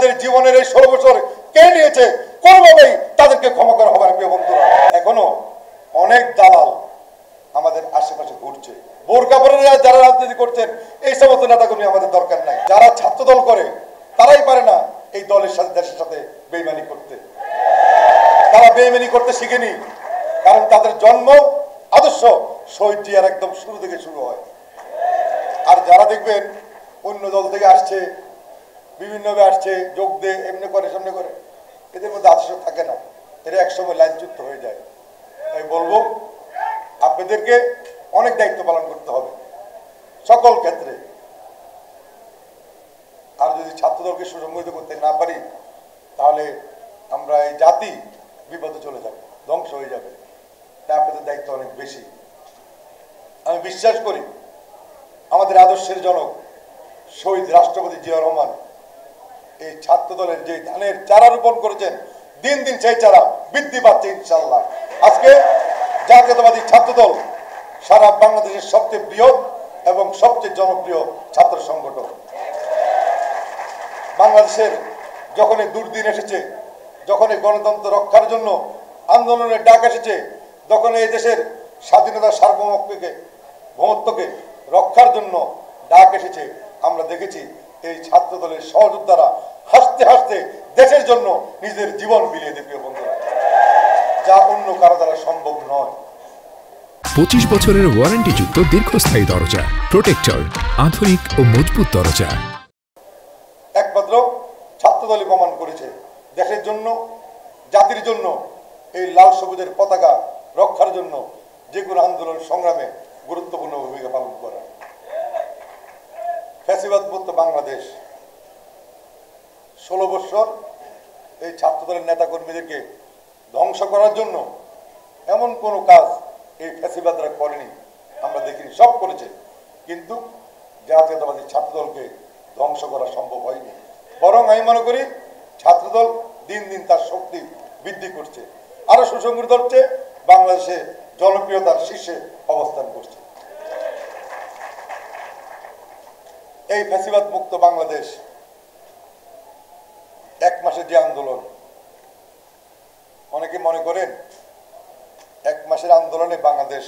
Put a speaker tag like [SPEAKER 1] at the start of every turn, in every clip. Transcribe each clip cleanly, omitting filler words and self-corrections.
[SPEAKER 1] আমাদের জীবনের এই 16 বছর কেড়ে নিয়েছে, কোনোভাবেই তাদেরকে ক্ষমা করা হবে না। প্রিয় বন্ধুরা, এখনো অনেক দালাল আমাদের আশেপাশে ঘুরছে। বোরকা পরে যারা রাজনীতি করছেন, এই সমস্ত নেতাকর্মী আমাদের দরকার নাই। যারা ছাত্র দল করে তারাই পারে না এই দলের সাথে, দেশের সাথে বেইমানি করতে। তারা বেইমানি করতে শিখেনি, কারণ তাদের জন্ম আদর্শ শহীদ জিয়ার একদম শুরু থেকে শুরু হয়। আর যারা দেখবেন অন্য দল থেকে আসছে, বিভিন্নভাবে আসছে, যোগ দিয়ে এমনি করে সামনে করে, এদের মধ্যে আদর্শ থাকে না। এরা একসময় লাইনচ্যুত হয়ে যায়। আমি বলবো আপনাদেরকে অনেক দায়িত্ব পালন করতে হবে সকল ক্ষেত্রে। আর যদি ছাত্রদলকে সুসংগঠিত করতে না পারি, তাহলে আমরা এই জাতি বিপদে চলে যাবে, ধ্বংস হয়ে যাবে। তাই আপনাদের দায়িত্ব অনেক বেশি। আমি বিশ্বাস করি আমাদের আদর্শের জনক শহীদ রাষ্ট্রপতি জিয়া রহমান এই ছাত্র দলের যে ধানের চারা রোপণ করেছেন, দিন দিন সেই চারা বৃদ্ধি পাচ্ছে ইনশাআল্লাহ। আজকে জাতীয়তাবাদী ছাত্র দল সারা বাংলাদেশের সবচেয়ে বৃহৎ এবং সবচেয়ে জনপ্রিয় ছাত্র সংগঠন। বাংলাদেশের যখনই দুর্দিন এসেছে, যখন এই গণতন্ত্র রক্ষার জন্য আন্দোলনের ডাক এসেছে, তখন এই দেশের স্বাধীনতা সার্বভৌমত্বকে রক্ষার জন্য ডাক এসেছে, আমরা দেখেছি এই ছাত্র দলের সহযোদ্ধারা হাসতে হাসতে দেশের জন্য নিজের জীবন বিলিয়ে দেবে। প্রিয় বন্ধুরা, যা অন্য কারো দ্বারা সম্ভব নয়।
[SPEAKER 2] 25 বছরের ওয়ারেন্টিযুক্ত দীর্ঘস্থায়ী দরজা প্রোটেক্টর, আধুনিক ও মজবুত দরজা।
[SPEAKER 1] একমাত্র ছাত্র দলই প্রমাণ করেছে দেশের জন্য, জাতির জন্য এই লাল সবুজের পতাকা রক্ষার জন্য যে কোনো আন্দোলন সংগ্রামে গুরুত্বপূর্ণ ভূমিকা পালন করে। ফ্যাসিবাদ মুক্ত বাংলাদেশ 16 বছর এই ছাত্র দলের নেতা কর্মীদেরকে ধ্বংস করার জন্য এমন কোনো কাজ এই ফ্যাসিবাদরা করেনি, আমরা দেখিনি। সব করেছে, কিন্তু জাতীয়তাবাদী ছাত্র দলকে ধ্বংস করা সম্ভব হয়নি। বরং আমি মনে করি ছাত্রদল দিন দিন তার শক্তি বৃদ্ধি করছে, আরো সুসংগঠিত হচ্ছে, বাংলাদেশে জনপ্রিয়তার শীর্ষে অবস্থান করছে। এই ফ্যাসিবাদ মুক্ত বাংলাদেশ 1 মাসের যে আন্দোলন, অনেকে মনে করেন 1 মাসের আন্দোলনে বাংলাদেশ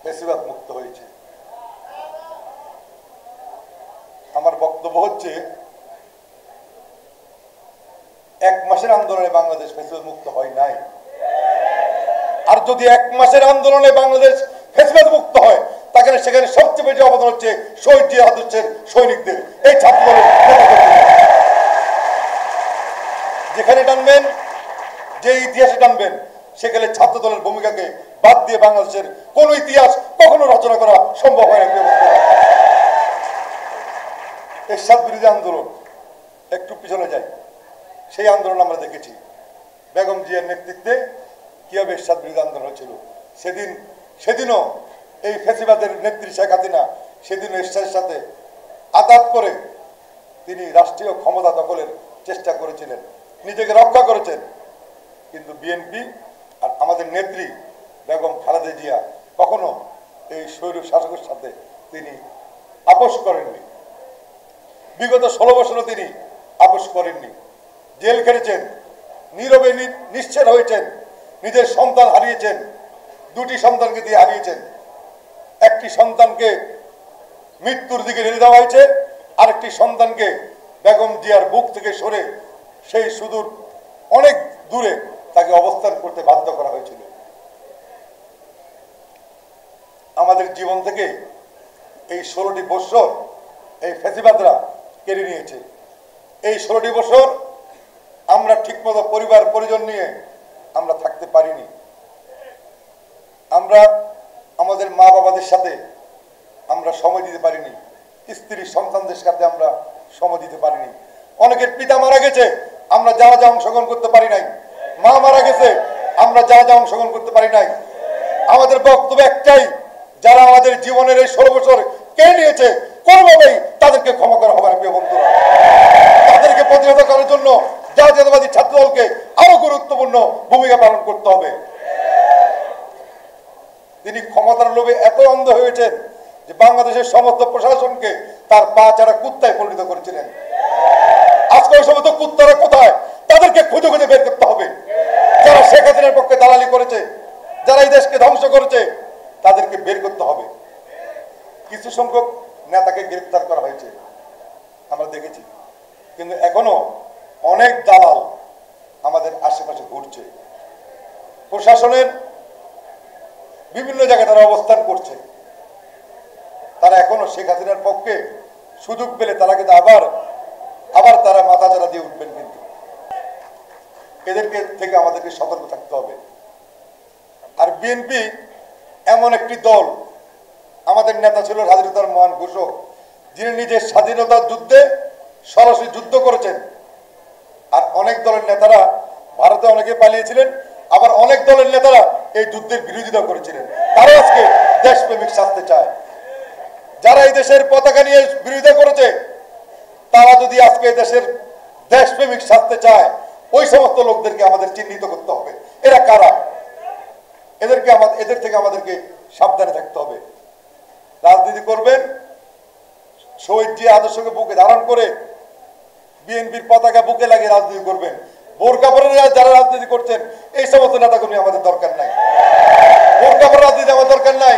[SPEAKER 1] ফ্যাসিবাদ মুক্ত হয়েছে। আমার বক্তব্য হচ্ছে 1 মাসের আন্দোলনে বাংলাদেশ ফ্যাসিবাদ মুক্ত হয় নাই। আর যদি 1 মাসের আন্দোলনে বাংলাদেশ ফ্যাসিবাদ মুক্ত হয়, তাহলে সেখানে সবচেয়ে বেশি অবদান হচ্ছে শহীদ জিয়া আদর্শের সৈনিকদের, এই ছাত্র দলের। যেখানে টানবেন, যে ইতিহাসে টানবেন, সেখানে ছাত্র দলের ভূমিকাকে বাদ দিয়ে বাংলাদেশের কোন ইতিহাস কখনো রচনা করা সম্ভব হয় না। এরশাদ বিরোধী আন্দোলন, একটু পিছনে যাই, সেই আন্দোলন আমরা দেখেছি বেগম জিয়ার নেতৃত্বে কিভাবে এরশাদ বিরোধী আন্দোলন হয়েছিল। সেদিনও এই ফ্যাসিবাদের নেত্রী শেখ হাসিনা সেদিনও এরশাদের সাথে আঘাত করে তিনি রাষ্ট্রীয় ক্ষমতা দখলের চেষ্টা করেছিলেন, নিজেকে রক্ষা করেছেন। কিন্তু বিএনপি আর আমাদের নেত্রী বেগম খালেদা জিয়া কখনো এই স্বৈর শাসকের সাথে তিনি আপোষ করেননি। বিগত 16 বছরও তিনি আপোষ করেননি। জেল খেটেছেন, নীরবে নিশ্চের হয়েছেন, নিজের সন্তান হারিয়েছেন, 2টি সন্তানকে দিয়ে হারিয়েছেন। একটি সন্তানকে মৃত্যুর দিকে ঠেলে দেওয়া হয়েছে, আরেকটি সন্তানকে বেগম জিয়ার বুক থেকে সরে সেই সুদূর অনেক দূরে তাকে অবস্থান করতে বাধ্য করা হয়েছিল। আমাদের জীবন থেকে এই 16টি বছর এই ফ্যাসিবাদরা কেড়ে নিয়েছে। এই 16টি বছর আমরা ঠিকমতো পরিবার পরিজন নিয়ে আমরা থাকতে পারিনি। আমরা আমাদের মা বাবাদের সাথে আমরা সময় দিতে পারিনি, স্ত্রী সন্তানদের সাথে আমরা সময় দিতে পারিনি। অনেকের পিতা মারা গেছে, আমরা যা অংশগ্রহণ করতে পারি নাই। মা মারা গেছে, আমরা যা অংশগ্রহণ করতে পারি নাই। আমাদের বক্তব্য একটাই, যারা আমাদের জীবনের এই 16 বছর কেড়ে নিয়েছে, কোনোভাবেই তাদেরকে ক্ষমা করা হবে না। প্রিয় বন্ধুরা, তাদেরকে প্রতিহত করার জন্য জাতীয়তাবাদী ছাত্র দলকে আরো গুরুত্বপূর্ণ ভূমিকা পালন করতে হবে। তিনি ক্ষমতার লোভে এত অন্ধ হয়েছেন যে বাংলাদেশের সমস্ত প্রশাসনকে তার পা চারা কুত্তায় পরিণত করেছিলেন। আজকে আজকে ওই সমস্ত কুত্তারা কোথায় তাদেরকে খুঁজে খুঁজে বের করতে হবে। যারা শেখ হাসিনার পক্ষে দালালি করেছে, যারা এই দেশকে ধ্বংস করেছে, তাদেরকে বের করতে হবে। কিছু সংখ্যক নেতাকে গ্রেফতার করা হয়েছে আমরা দেখেছি, কিন্তু এখনো অনেক দালাল আমাদের আশেপাশে ঘুরছে। প্রশাসনের বিভিন্ন জায়গায় তারা অবস্থান করছে, তারা এখনো শেখ হাসিনার পক্ষে সুযোগ পেলে তারা কিন্তু আবার তারা মাথা চারা দিয়ে উঠবেন। কিন্তু এদেরকে থেকে আমাদেরকে সতর্ক থাকতে হবে। আর বিএনপি এমন একটি দল, আমাদের নেতা ছিল স্বাধীনতার মহান ঘোষক, যিনি নিজের স্বাধীনতার যুদ্ধে সরাসরি যুদ্ধ করেছেন। আর অনেক দলের নেতারা ভারতে অনেকে পালিয়েছিলেন, আবার অনেক দলের নেতারা এই যুদ্ধের বিরোধিতা করেছিলেন। তারা আজকে দেশপ্রেমিক সাজতে চায়। যারা এই দেশের পতাকা নিয়ে বিরোধিতা করেছে, তারা যদি আজকে এই দেশের দেশপ্রেমিক সাজতে চায়, ওই সমস্ত লোকদেরকে আমাদের চিহ্নিত করতে হবে। এরা কারা? এদের থেকে আমাদেরকে সাবধানে থাকতে হবে। রাজনীতি করবেন, শহীদ জিয়া আদর্শকে বুকে ধারণ করে বিএনপির পতাকা বুকে লাগিয়ে রাজনীতি করবেন। বোরকা পরে যারা রাজনীতি করছেন, এই সমস্ত নেতাগুলি আমাদের দরকার নাই। বোরকা পরে রাজনীতি আমাদের দরকার নাই।